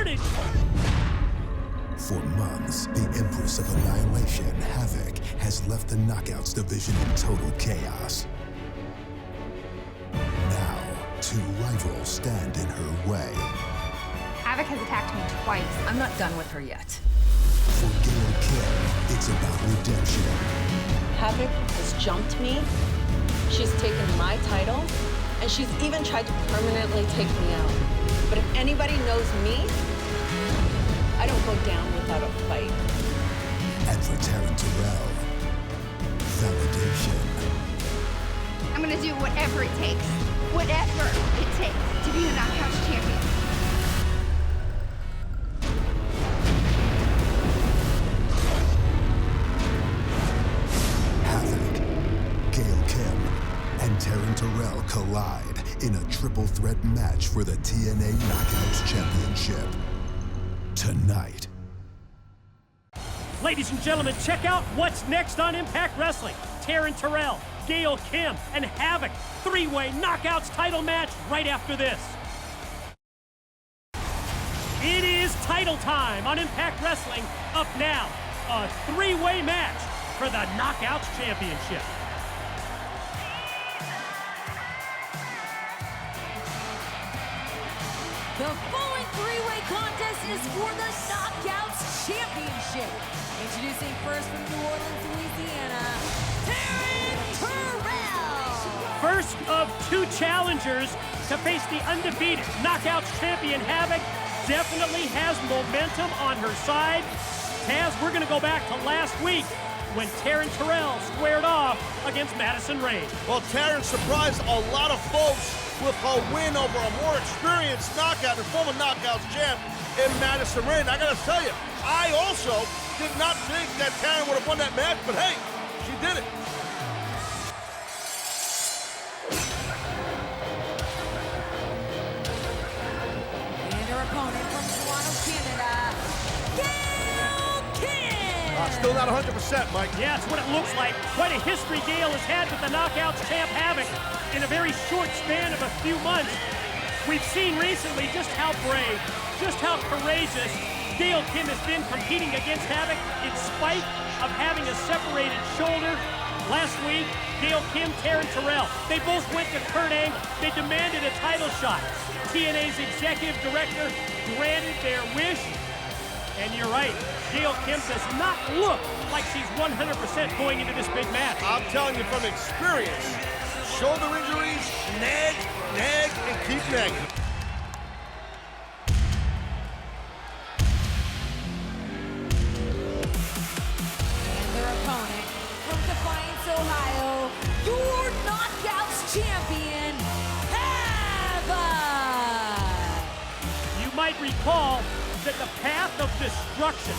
started! For months, the Empress of Annihilation, Havok, has left the Knockouts division in total chaos. Now, two rivals stand in her way. Havok has attacked me twice. I'm not done with her yet. For Gail Kim, it's about redemption. Havok has jumped me. She's taken my title, and she's even tried to permanently take me out. But if anybody knows me, I don't go down without a fight. And for Terrell, validation. I'm gonna do whatever it takes to be the Knockouts champion. Havok, Gail Kim, and Terrell collide in a triple threat match for the TNA Knockouts Championship. Tonight. Ladies and gentlemen, check out what's next on Impact Wrestling. Terrell, Gail Kim, and Havok. Three-way Knockouts title match right after this. It is title time on Impact Wrestling. Up now, a three-way match for the Knockouts Championship. The following three-way contest is for the Knockouts Championship. Introducing first from New Orleans, Louisiana, Terrell. First of two challengers to face the undefeated Knockouts champion Havok. Definitely has momentum on her side. Taz, we're going to go back to last week when Terrell squared off against Madison Rain. Well, Taryn surprised a lot of folks with her win over a more experienced knockout and former Knockouts champ in Madison Rain. I gotta tell you, I also did not think that Taryn would have won that match, but hey, she did it. And her opponent from Toronto, Canada, Gail Kim. Still not 100%, Mike. Yeah, it's what it looks like. Quite a history Gail has had with the Knockouts champ Havok in a very short span of a few months. We've seen recently just how brave, just how courageous Gail Kim has been competing against Havok in spite of having a separated shoulder. Last week, Gail Kim, Terrell, they both went to Kurt Angle. They demanded a title shot. TNA's executive director granted their wish. And you're right, Gail Kim does not look like she's 100% going into this big match. I'm telling you from experience, shoulder injuries, nag, and keep nagging. And their opponent from Defiance, Ohio, your Knockouts champion, Havok. You might recall that the path of destruction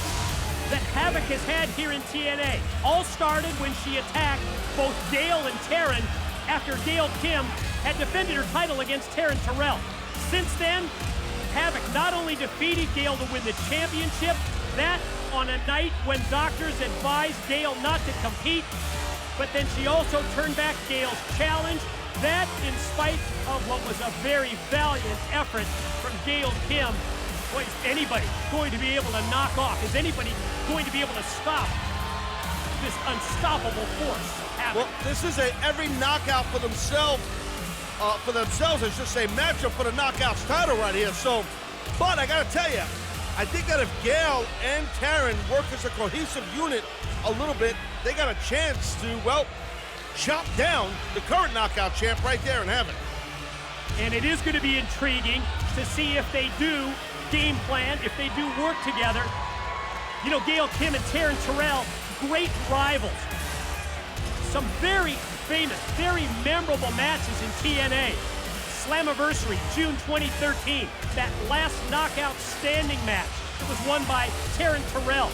that Havok has had here in TNA all started when she attacked both Gail and Taryn after Gail Kim had defended her title against Terrell. Since then, Havok not only defeated Gail to win the championship, that on a night when doctors advised Gail not to compete, but then she also turned back Gail's challenge. That in spite of what was a very valiant effort from Gail Kim. Boy, is anybody going to be able to knock off? Is anybody going to be able to stop this unstoppable force? Havok. Well, this is every knockout for themselves, I should say, matchup for the Knockouts title right here. So, but I gotta tell you, I think that if Gail and Taryn work as a cohesive unit a little bit, they got a chance to, well, chop down the current Knockout champ right there in Havok. And it is going to be intriguing to see if they do game plan, if they do work together. You know, Gail Kim and Terrell, great rivals. Some very famous, very memorable matches in TNA. Slammiversary, June 2013. That last knockout standing match. It was won by Terrell.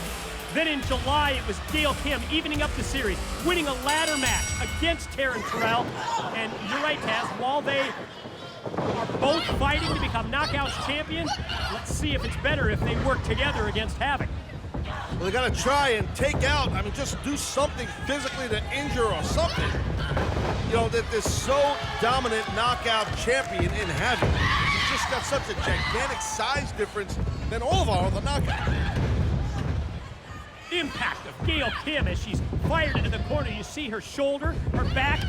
Then in July, it was Gail Kim evening up the series, winning a ladder match against Terrell. And you're right, Taz, while they are both fighting to become Knockouts champions, let's see if it's better if they work together against Havok. Well, they got to try and take out, I mean, just do something physically to injure or something. You know, that this so dominant Knockout champion in Havok. She's just got such a gigantic size difference than all of our other knockouts. Impact of Gail Kim as she's fired into the corner. You see her shoulder, her back,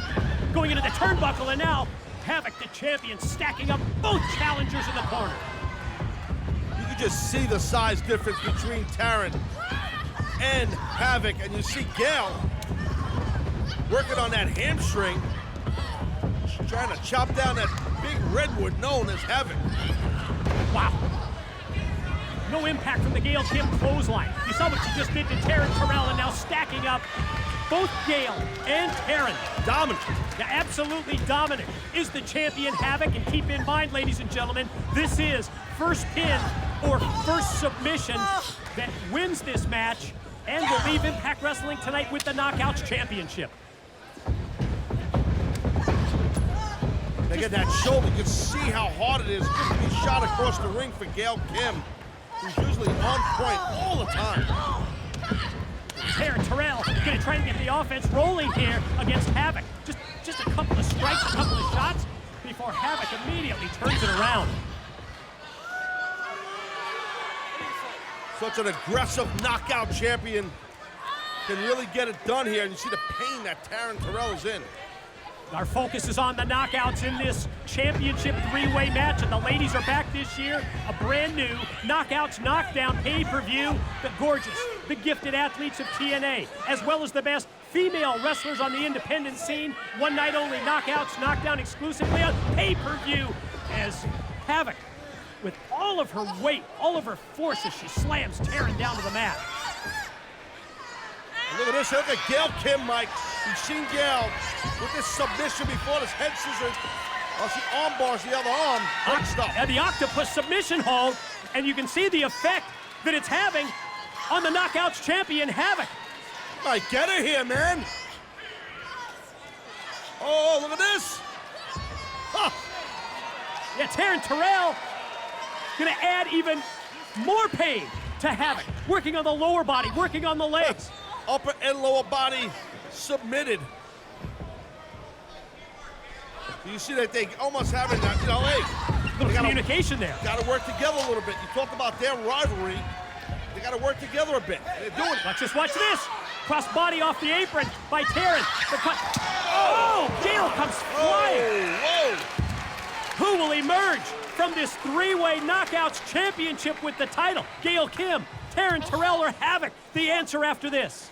going into the turnbuckle, and now Havok, the champion, stacking up both challengers in the corner. You can just see the size difference between Taryn and Havok, and you see Gail working on that hamstring. She's trying to chop down that big redwood known as Havok. Wow. No impact from the Gail Kim clothesline. You saw what she just did to Terrell, and now stacking up both Gail and Taryn. Dominant. Yeah, absolutely dominant is the champion Havok. And keep in mind, ladies and gentlemen, this is first pin or first submission that wins this match and will leave Impact Wrestling tonight with the Knockouts Championship. Again, that shoulder, you can see how hard it is just to be shot across the ring for Gail Kim, who's usually on point all the time. Terrell gonna try to get the offense rolling here against Havok. Just a couple of strikes, a couple of shots before Havok immediately turns it around. Such an aggressive knockout champion can really get it done here, and you see the pain that Terrell is in. Our focus is on the knockouts in this championship three-way match, and the ladies are back this year. A brand new Knockouts Knockdown pay-per-view. The gorgeous, the gifted athletes of TNA, as well as the best female wrestlers on the independent scene. One night only Knockouts Knockdown exclusively on pay-per-view as Havok, with all of her weight, all of her force, as she slams Taryn down to the mat. And look at this, look at Gail Kim, Mike. We've seen Gail with this submission before, this head scissors. Oh, she arm bars the other arm. Great stuff. And the octopus submission hold, and you can see the effect that it's having on the Knockouts champion, Havok. I get her here, man. Oh, look at this. Huh. Yeah, Terrell gonna add even more pain to Havok. Working on the lower body, working on the legs. Upper and lower body submitted. You see that they almost having that, you know, hey. Little communication there. Got to work together a little bit. You talked about their rivalry. They got to work together a bit. They're doing it. Watch this. Cross body off the apron by Taryn. Oh, Gail comes flying. Whoa. Who will emerge from this three-way Knockouts championship with the title? Gail Kim, Terrell, or Havok? The answer after this.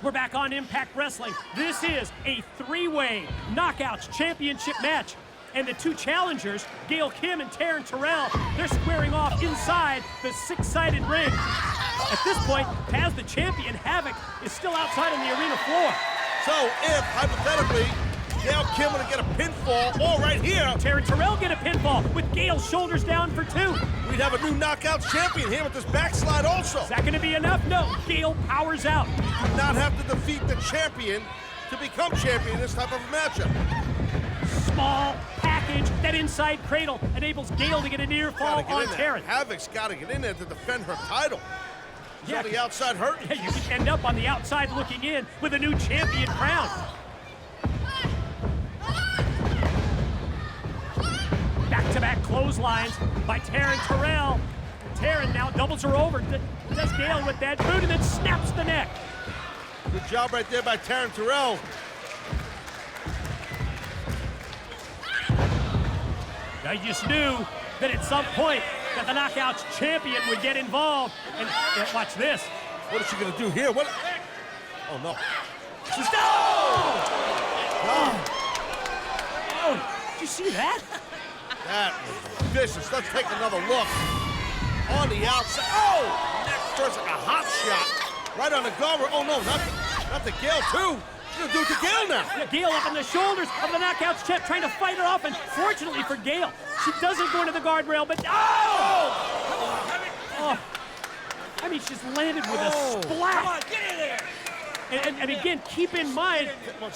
We're back on Impact Wrestling. This is a three-way Knockouts championship match. And the two challengers, Gail Kim and Terrell, they're squaring off inside the six-sided ring. At this point, Taz, the champion, Havok, is still outside on the arena floor. So if, hypothetically, Gail Kim would get a pinfall, or right here, Terrell get a pinfall with Gail's shoulders down for two. we'd have a new Knockouts champion here with this backslide also. Is that going to be enough? No. Gail powers out. You do not have to defeat the champion to become champion in this type of a matchup. Small package, that inside cradle enables Gail to get a near fall on Taryn. Havok's got to get in there to defend her title. She's on the outside hurting. Yeah, you can end up on the outside looking in with a new champion crown. Back-to-back clotheslines by Terrell. Taryn now doubles her over. Does Gail with that boot and then snaps the neck. Good job right there by Terrell. I just knew that at some point that the Knockouts champion would get involved. And watch this. What is she going to do here? What? Oh, no. She's Oh, did you see that? That was vicious. Let's take another look. On the outside. Oh! Neck first, like a hot shot. Right on the guard. Oh, no, not the Gail, too. She's going to do it to Gail now. Yeah, Gail up on the shoulders of the Knockouts champ, trying to fight her off. And fortunately for Gail, she doesn't go into the guardrail, but oh! I mean, she's landed with a splat. Come on, get in there. And again, keep in mind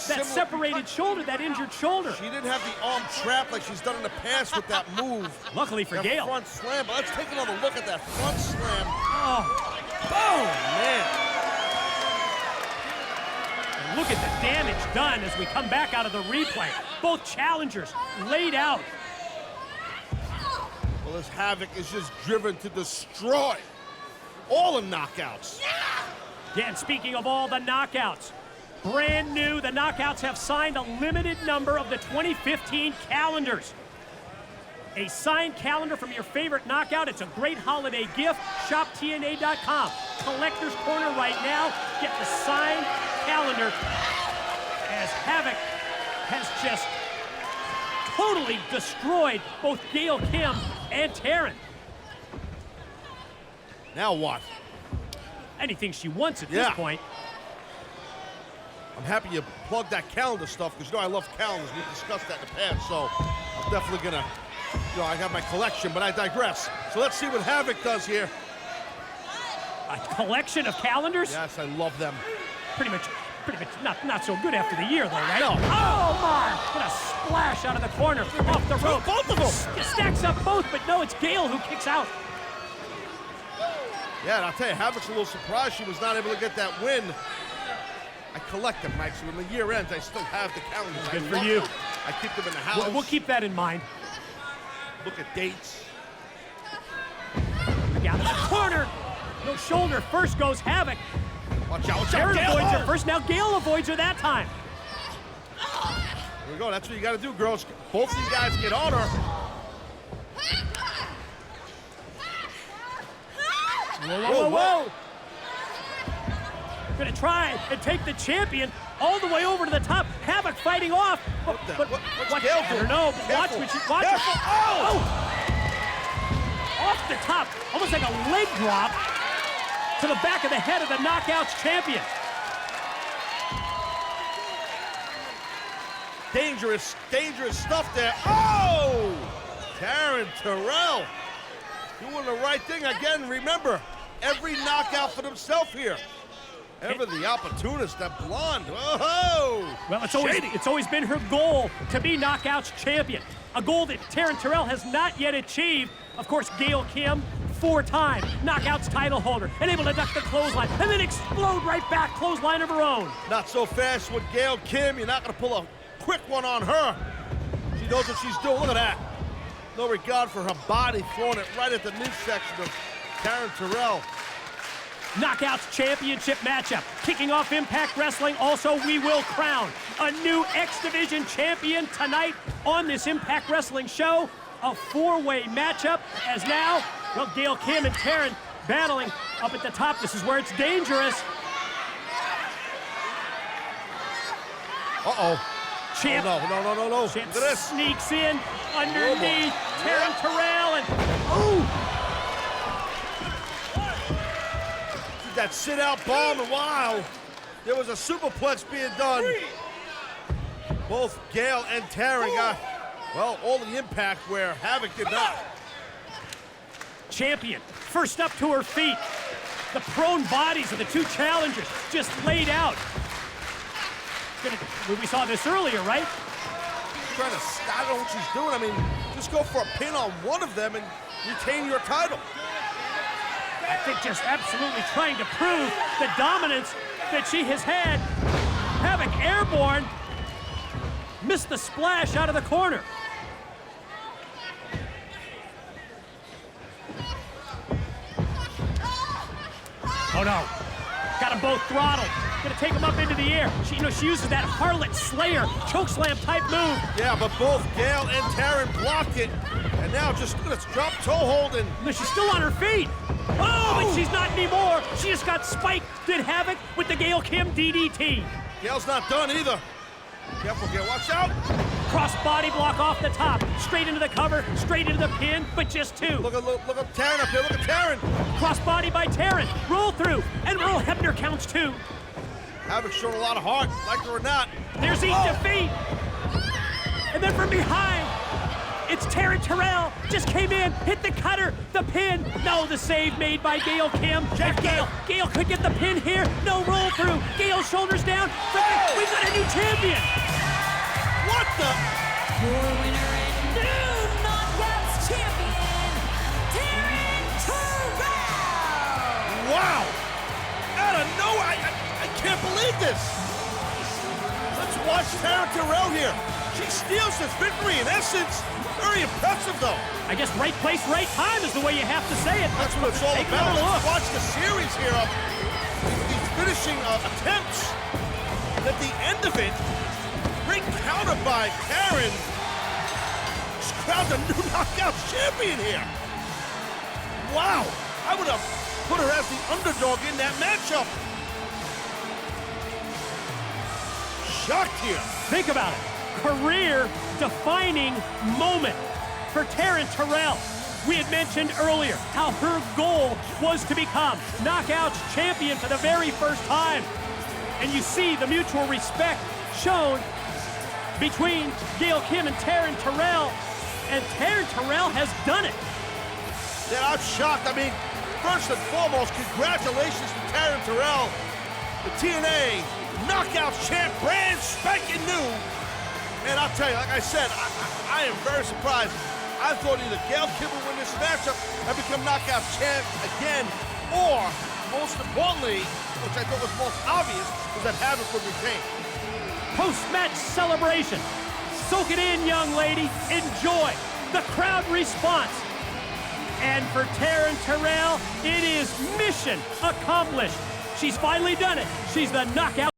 that separated shoulder, that injured shoulder. She didn't have the arm trap like she's done in the past with that move. Luckily for that Gail. Front slam. But let's take another look at that front slam. Oh, boom, man. And look at the damage done as we come back out of the replay. Both challengers laid out. Well, this Havok is just driven to destroy all the knockouts. Yeah, and speaking of all the knockouts, brand new, the Knockouts have signed a limited number of the 2015 calendars. A signed calendar from your favorite knockout. It's a great holiday gift. Shop TNA.com. Collector's Corner right now. Get the signed calendar as Havok has just totally destroyed both Gail Kim and Taryn. Now what? Anything she wants at this point. I'm happy you plugged that calendar stuff because you know I love calendars. We've discussed that in the past, so I'm definitely gonna, I have my collection, but I digress. So let's see what Havok does here. A collection of calendars? Yes, I love them. Pretty much not so good after the year, though, right? No. Oh, my! What a splash out of the corner, off the rope. Both of them! Stacks up both, but no, it's Gail who kicks out. Yeah, and I'll tell you, Havok's a little surprised she was not able to get that win. I collect them, Mike, so when the year ends, I still have the calendars. Good for you. Them. I keep them in the house. We'll keep that in mind. Look at dates. Down in the corner. No shoulder. First goes Havok. Watch out, Taryn Gail. avoids her first. Now Gail avoids her that time. Here we go. That's what you got to do, girls. Both of you guys get on her. Whoa. Gonna try and take the champion all the way over to the top. Havok fighting off. What's Gail doing? I don't know, but watch when she watch her. Oh! Off the top, almost like a leg drop to the back of the head of the Knockouts champion. Dangerous stuff there. Oh! Taryn, Terrell doing the right thing again. Remember, every knockout for themselves here. Ever the opportunist, that blonde. Oh! Well, it's always been her goal to be Knockouts champion. A goal that Taryn Terrell has not yet achieved. Of course, Gail Kim, 4-time Knockouts title holder, and able to duck the clothesline, and then explode right back, clothesline of her own. Not so fast with Gail Kim. You're not going to pull a quick one on her. She knows what she's doing. Look at that. No regard for her body, throwing it right at the midsection of Taryn Terrell. Knockouts championship matchup. Kicking off Impact Wrestling. Also, we will crown a new X Division champion tonight on this Impact Wrestling show. A 4-way matchup as now, well, Gail Kim and Taryn battling up at the top. This is where it's dangerous. Uh-oh. Champ. Oh, no. Champ Look at this. sneaks in underneath Taryn Terrell and That sit-out bomb, and wow, there was a superplex being done. Both Gail and Taryn got, well, all the impact where Havok did not. Champion, first up to her feet. The prone bodies of the two challengers just laid out. We saw this earlier, right? Trying to, I don't know what she's doing. I mean, just go for a pin on one of them and retain your title. I think just absolutely trying to prove the dominance that she has had. Havok airborne, missed the splash out of the corner. Oh no, got them both throttled. Gonna take them up into the air. She uses that Harlot Slayer chokeslam type move. Yeah, but both Gail and Taryn blocked it. And now just let's drop toe hold and No, she's still on her feet. Oh, but she's not anymore. She just got spiked, did Havok with the Gail Kim DDT. Gail's not done either. Careful, Gail, watch out. Cross body block off the top, straight into the cover, straight into the pin, but just two. Look at Taryn up here, look at Taryn. Cross body by Taryn, roll through, and Earl Hebner counts two. Havok's showing a lot of heart, like her or not. There's each defeat. And then from behind, it's Taryn Terrell. Just came in, hit the cutter, the pin. No, the save made by Gail Kim. If Gail could get the pin here. No roll through. Gail shoulders down. We've got a new champion. What the? Your winner and new Knockouts champion, Taryn Terrell. Wow! Out of nowhere, I can't believe this. Let's watch Taryn Terrell here. She steals this victory in essence. Very impressive, though. I guess right place, right time is the way you have to say it. That's what it's all Take about. another Let's look. watch the series here of these finishing attempts. And at the end of it, great counter by Taryn. She's crowned a new knockout champion here. Wow. I would have put her as the underdog in that matchup. Shocked here. Think about it. Career-defining moment for Taryn Terrell. We had mentioned earlier how her goal was to become Knockouts champion for the very first time. And you see the mutual respect shown between Gail Kim and Taryn Terrell. And Taryn Terrell has done it. Yeah, I'm shocked. I mean, first and foremost, congratulations to Taryn Terrell, the TNA Knockouts champ, brand spanking new. And I'll tell you, like I said, I am very surprised. I thought either Gail Kim would win this matchup and become Knockouts champ again, or, most importantly, which I thought was most obvious, was that Havok would retain. Post-match celebration. Soak it in, young lady. Enjoy the crowd response. And for Taryn Terrell, it is mission accomplished. She's finally done it. She's the knockout